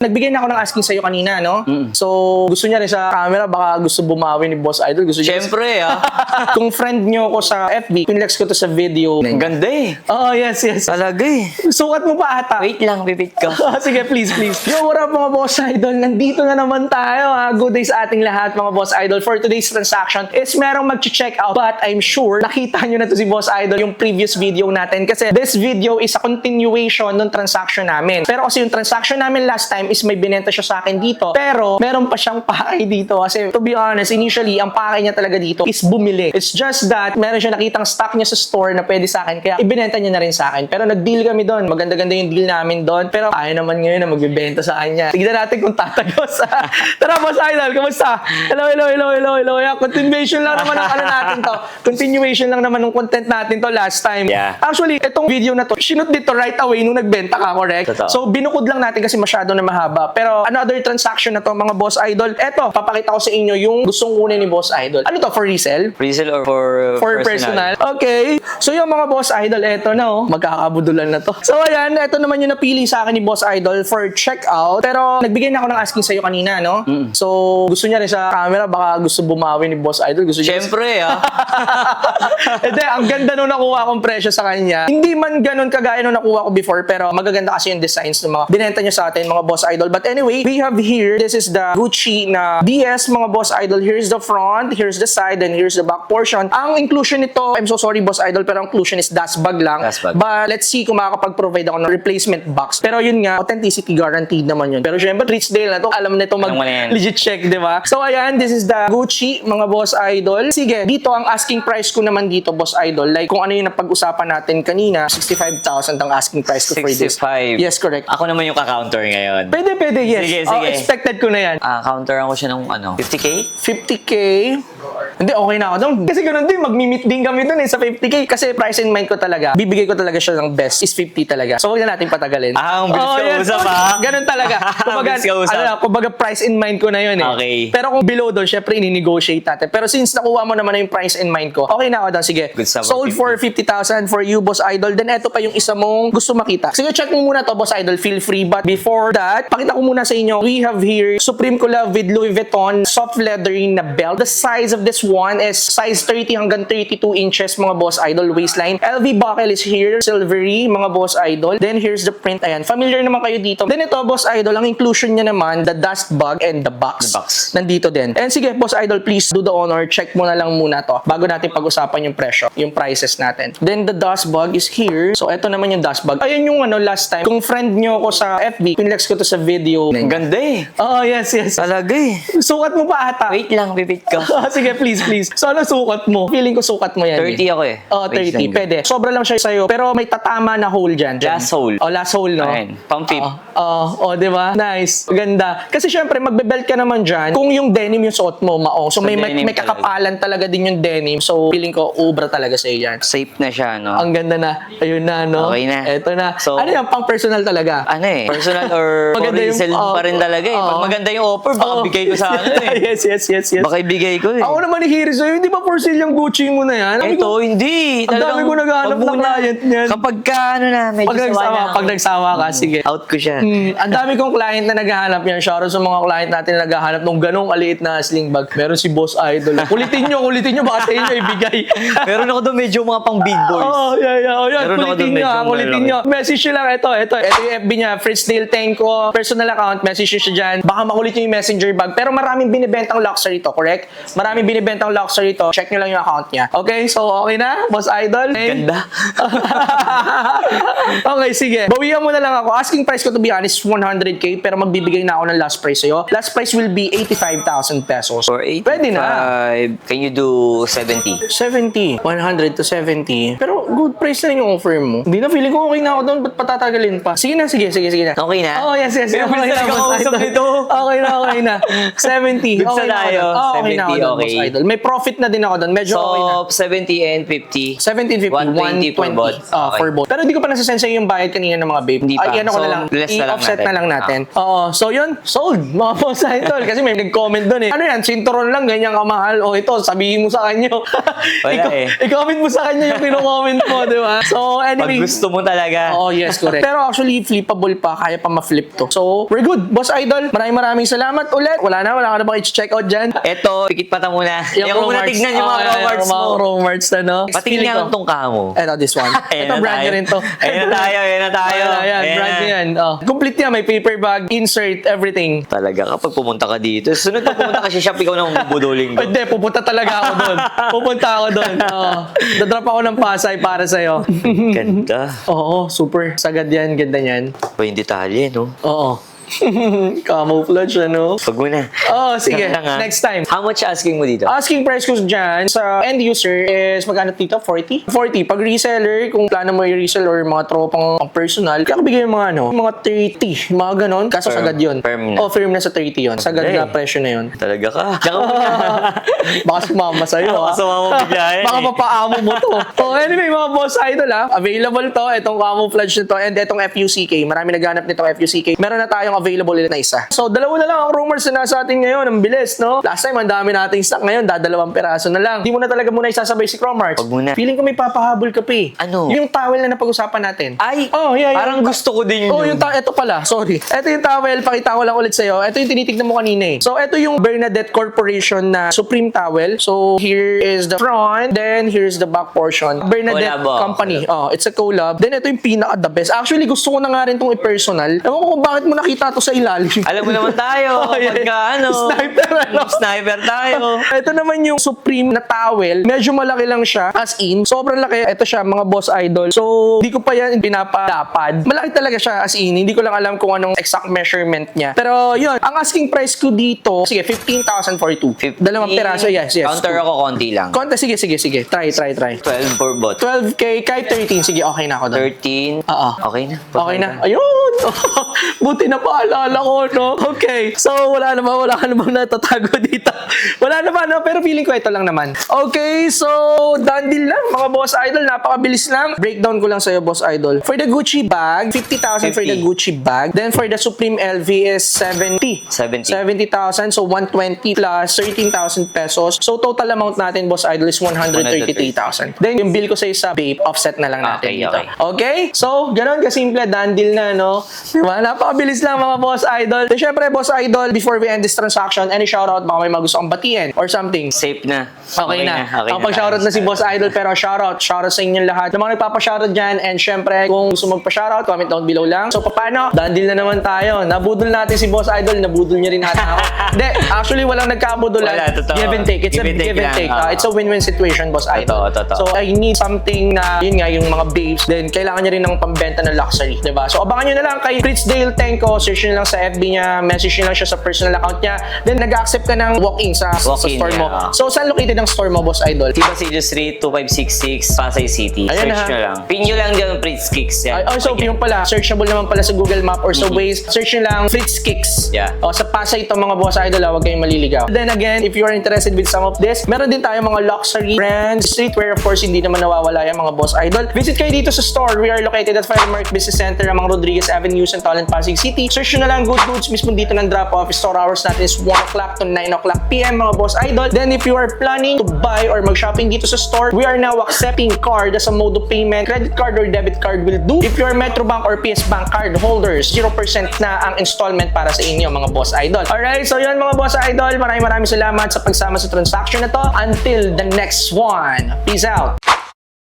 Nagbigay na ako ng asking sa'yo kanina, no? So, gusto niya rin sa camera, baka gusto bumawi ni Boss Idol. Gusto niya Siyempre, Kung friend niyo ako sa FB, pinlex ko to sa video. Ang ganda eh. Oh, yes, yes. Talaga eh. Sukat mo pa ata. Wait lang, pipit ko. Sige, please, please. Yo, what up mga Boss Idol? Nandito na naman tayo. Good day sa ating lahat mga Boss Idol. For today's transaction is merong mag-check out, but I'm sure nakita nyo na to si Boss Idol yung previous video natin kasi this video is a continuation ng transaction namin. Pero kasi yung transaction namin last time is may binenta siya sa akin dito. Pero meron pa siyang pake dito kasi to be honest, initially, ang pake niya talaga dito is bumili. It's just that meron siya nakitang stock niya sa store na pwede sa akin kaya ibinenta niya na rin sa akin. Pero nag-deal kami doon. Maganda-ganda yung deal namin doon. Pero ayaw naman ngayon na magbibenta sa kanya. Tignan natin kung tatagos. Tara Boss Idol, kamusta? Hello. Yeah, continuation lang naman ng ano natin to. Continuation lang naman ng content natin to last time. Yeah. Actually, itong video na to, sinut dito right away nung nagbenta ka, correct? Totoo. So, binukod lang natin kasi masyado na mahaba. Pero another transaction na to, mga Boss Idol. Eto, papakita ko sa inyo yung gustong kunin ni Boss Idol. Ano to, for resale? Resale or for Personal. Okay. So yung mga Boss Idol, eto na oh. Magkakabudulan na to. So ayan, eto naman yung napili sa akin ni Boss Idol for checkout. Pero nagbigay na ako ng asking sa'yo kanina, no? So gusto niya rin sa camera, baka gusto bumawi ni Boss Idol. Gusto niya. Siyempre, Hindi, ang ganda nung nakuha kong presyo sa kanya. Hindi man ganun kagaya nung nakuha ko before, pero magaganda kasi yung designs ng mga binenta niya sa atin, mga Boss Idol. But anyway, we have here, this is the Gucci na DS, mga Boss Idol. Here's the front, here's the side, and here's the back portion. Ang inclusion nito, I'm so sorry Boss Idol, pero ang inclusion is dust bag lang. Dust bag. But let's see kung makakapag-provide ako ng replacement box. Pero yun nga, authenticity guaranteed naman yun. Pero syempre, Richdale na to, alam na ito mag-legit check, di ba? So ayan, this is the Gucci, mga Boss Idol. Sige, dito ang asking price ko naman dito, Boss Idol. Like kung ano yung napag-usapan natin kanina, 65,000 ang asking price ko for this. 65. Yes, correct. Ako naman yung ka-counter ngayon. Pwede, yes. Sige, Oh, sige. expected ko na yan. Counteran ko siya ng 50K? 50K. Hindi, okay na ako doon. Kasi ganun din, mag-meet din kami doon sa 50K. Kasi price in mind ko talaga, bibigay ko talaga siya ng best is 50 talaga. So, huwag na natin patagalin. Ang bilis ka yes. usap, Ganun talaga. Kumbaga, Bilis ka usap. kumbaga price in mind ko na yun eh. Okay. Pero kung below doon, syempre, ini-negotiate natin. Pero since nakuha mo naman na yung price in mind ko, okay na ako doon. Sige. Good stuff. Sold for 50,000 for you, Boss Idol. Then, eto pa yung isa mong gusto makita. Sige, check mo muna to, Boss Idol. Feel free. But before that, pakita ko muna sa inyo, we have here Supreme Collab with Louis Vuitton soft leathering na belt. The size of this one is size 30 hanggang 32 inches, mga Boss Idol, waistline. LV buckle is here, silvery, mga Boss Idol. Then here's the print. Ayan, familiar naman kayo dito. Then ito, Boss Idol, ang inclusion niya naman, the dust bag and the box. The box. Nandito din. And sige, Boss Idol, please do the honor. Check mo na lang muna to bago natin pag-usapan yung presyo, yung prices natin. Then the dust bag is here. So ito naman yung dust bag. Ayan yung last time. Kung friend nyo ako sa FB, pinlex ko to sa video. Ang ganda eh. Oh, yes. Talaga eh. Sukat mo pa ata. Wait lang, pipit ko. Sige, please. So, ano sukat mo? Feeling ko sukat mo yan. 30 ako eh. Oh, 30. Pwede. Sobra lang siya sa'yo. Pero may tatama na hole dyan. Last hole. Oh, last hole, no? Ayan, pang-pip. Di ba? Nice. Ganda. Kasi syempre, magbe-belt ka naman dyan. Kung yung denim yung suot mo, maong. So, may denim kakapalan talaga din yung denim. So, feeling ko, ubra talaga sa'yo yan. Safe na siya, no? Ang ganda na. Ayun na, no? Okay na. Eto na. So, ano yan? Pang personal talaga? Ano eh, personal or Maganda yung- resale pa rin talaga eh. Pag maganda yung offer, baka bigay ko sa ano eh. Yes. Baka ibigay ko eh. Ako naman ni sa'yo, hindi ba for sale yung Gucci mo na yan? Ito, hindi. Ang dami ko naghahanap ng client niyan. Kapag ka, medyo Pag nagsawa ka, sige. out ko siya. Ang dami kong client na naghahanap yan. Shoutout sa mga client natin na naghahanap ng ganong aliit na sling bag. Meron si Boss Idol. Kulitin nyo, baka sa inyo ibigay. Meron ako doon medyo mga pang big boys. Yan. Meron ako doon medyo Kulitin nyo. Message nyo lang. Ito yung FB niya. Fritzdale Tenko. Personal account. Message nyo siya dyan. Baka makulit nyo yung messenger bag. Pero maraming binibentang luxury to, correct? Maraming binibentang luxury to. Check nyo lang yung account niya. Okay, so okay na, Boss Idol? Ganda. Okay, sige. Bawian mo na lang ako. Asking price ko to be honest, 100K, pero magbibigay na ako ng last price sa'yo. Last price will be 85,000 pesos. For 85, Pwede na. can you do 70? 70. 100 to 70. Pero good price na rin yung offer mo. Hindi na, feeling ko okay na ako doon. Ba't patatagalin pa? Sige na. Okay na? Oh, yes. Pero Okay na, bilis Boss ka Idol. nito. Okay na. 70. Good sa Okay na ako tayo. doon. Okay na ako 70, doon, okay. Boss Idol. idol. May profit na din ako doon. Medyo okay na. So, 70 and 50. 1750, 120 for both. Okay. For both. Pero hindi ko pa nasasend sa'yo yung bayad kanina ng mga babe. Hindi pa. Ay, ano ko So, na lang. less na lang I-offset natin. na lang natin. Oo. So, yun. Sold. Mga boss idol. Kasi may nag-comment doon eh. Ano yan? Sinturon lang. Ganyan kamahal. O ito, sabihin mo sa kanya. Wala eh. I-comment mo sa kanya yung pino-comment mo, di ba? So, Pag anyway. gusto mo talaga. Oo, yes, correct. Pero actually, flippable pa. Kaya pa ma-flip to. So, we're good. Boss Idol, maraming salamat ulit. Wala ka na bang i-check out dyan? Eto, pikit pata muna. Yung muna Cromarts. tignan yung mga Cromarts mo. Mga Cromarts na, no? Patingin nga ang tong kamo. Eto, this one. Ito, brand nyo rin to. Ayan na tayo. Ayan, brand nyo yan. Oh. Complete yan. May paper bag, insert, everything. Talaga, kapag pumunta ka dito, sunod na pumunta ka sa shop, ikaw na bubuduling doon. Hindi, pupunta talaga ako doon. Pupunta ako doon. Dadrop ako ng Pasay para sa'yo. Ganda. Oo, super. Sagad yan, ganda yan. Pa yung detalye, no? Oo. Camouflage, ano? Pag muna. Oo, sige. Ganda nga. Next time. How much asking mo dito? Asking price ko dyan sa end user is magkano dito? 40? 40. Pag reseller, kung plano mo i-resell or mga tropang pang personal, kaya bigay yung mga mga 30. Mga ganon. Kaso Firm. sagad yun. Firm na. Firm na sa 30 yun. Sagad na presyo na yun. Talaga ka. Tsaka muna. Baka sumama sa'yo. Baka sumama bigla yan Baka eh. mapaamo mo to. So anyway, mga boss idol available to. Itong camouflage nito and itong FUCK. Marami naghanap nitong FUCK. Meron na tayong available ulit na isa. So dalawa na lang ang rumors na nasa atin ngayon. Ang bilis, no? Last time, ang dami nating stock ngayon. Dadalawang peraso na lang. Hindi mo na talaga muna isasabay si Cromarts. Wag muna. Feeling ko may papahabol ka pa eh. Ano? Yung towel na napag-usapan natin. Ay, Yeah. parang gusto ko din yun. Oh, ito pala. Sorry. Ito yung towel. Pakita ko lang ulit sa'yo. Ito yung tinitignan mo kanina eh. So, ito yung Bernadette Corporation na Supreme Towel. So, here is the front. Then, here's the back portion. Bernadette Collab, Company. It's a collab. Then, ito yung pinaka-the best. Actually, gusto ko na nga rin itong i-personal. Ewan ko kung bakit mo nakita to sa ilalim. Alam mo naman tayo, pagka Sniper, ano? Sniper tayo. Ito naman yung Supreme na towel. Medyo malaki lang siya. As in, sobrang laki. Ito siya, mga boss idol. So, hindi ko pa yan pinapalapad. Malaki talaga siya as in. Hindi ko lang alam kung anong exact measurement niya. Pero, yun. Ang asking price ko dito, sige, 15,000 for two. Dalawang peraso, yes. Counter ako konti lang. Konti, sige. Try. 12 for bot. 12K, kahit 13. Sige, okay na ako doon. 13. Oo. Okay na. Okay na. Ayun! Buti na paalala ko, no? Okay. So, wala ka namang natatago dito. Wala naman, no? Pero feeling ko ito lang naman. Okay, so, done deal lang, mga boss idol. Napakabilis lang. Breakdown ko lang sa'yo, boss idol. For the Gucci bag, 50,000 for the 50. Gucci bag. Then, for the Supreme LV is 70. 70,000. So, 120 plus 13,000 pesos. So, total amount natin, boss idol, is 133,000. Then, yung bill ko sa'yo sa vape, offset na lang natin Okay, dito. okay. Okay? So, ganun kasimple, done deal na, no? Diba? Napakabilis lang, mga boss idol. So, syempre, boss idol, before we end this transaction, any shoutout, baka may magusto kang batiin or something. Safe na. Okay na. Okay Ang pag-shoutout na si Boss Idol, pero shoutout sa inyong lahat. Yung mga nagpapa-shoutout dyan, and syempre, kung gusto magpa-shoutout, comment down below lang. So, paano? Done deal na naman tayo. Nabudol natin si Boss Idol, nabudol niya rin natin ako. Hindi, actually, walang nagkabudolan. Wala, totoo. Give and take. It's a Give and take give and lang, take. oo. It's a win-win situation, Boss Idol. Totoo. So, I need something na, yun nga, yung mga babes, then kailangan niya rin ng pambenta ng luxury. Diba? So, abangan nyo na lang kay Fritzdale Tenko. Search nyo lang sa FB niya, message nyo lang siya sa personal account niya. Then, nag-accept ka ng walk-in sa Walk-in, store mo. yeah. So, saan located ang store mo, Boss Idol? Tiba Sirius Street, 2566, Pasay City. Ayan Search na. nyo lang. Pin nyo lang dyan, Fritz Kicks. Yan. So yung pala, searchable naman pala sa Google Map or sa Waze. Search nyo lang Fritz Kicks. Yeah. Sa Pasay ito, mga boss idol, huwag kayong maliligaw. Then again, if you are interested with some of this, meron din tayo mga luxury brands, streetwear, of course, hindi naman nawawala yung mga boss idol. Visit kayo dito sa store. We are located at Firemark Business Center, Amang Rodriguez Avenue, St. Talent, Pasig City. Search nyo na lang Good Goods, mismo dito ng drop-off. Store hours natin is 1 o'clock to 9 o'clock p.m. mga boss idol. Then if you are planning to buy or mag-shopping dito sa store, we are now accepting card as a mode of payment. Credit card or debit card will do. If you are Metrobank or PS Bank card holders, 0% na ang installment para sa inyo, mga boss idol. Alright, so yun mga boss idol. Maraming salamat sa pagsama sa transaction na to. Until the next one. Peace out.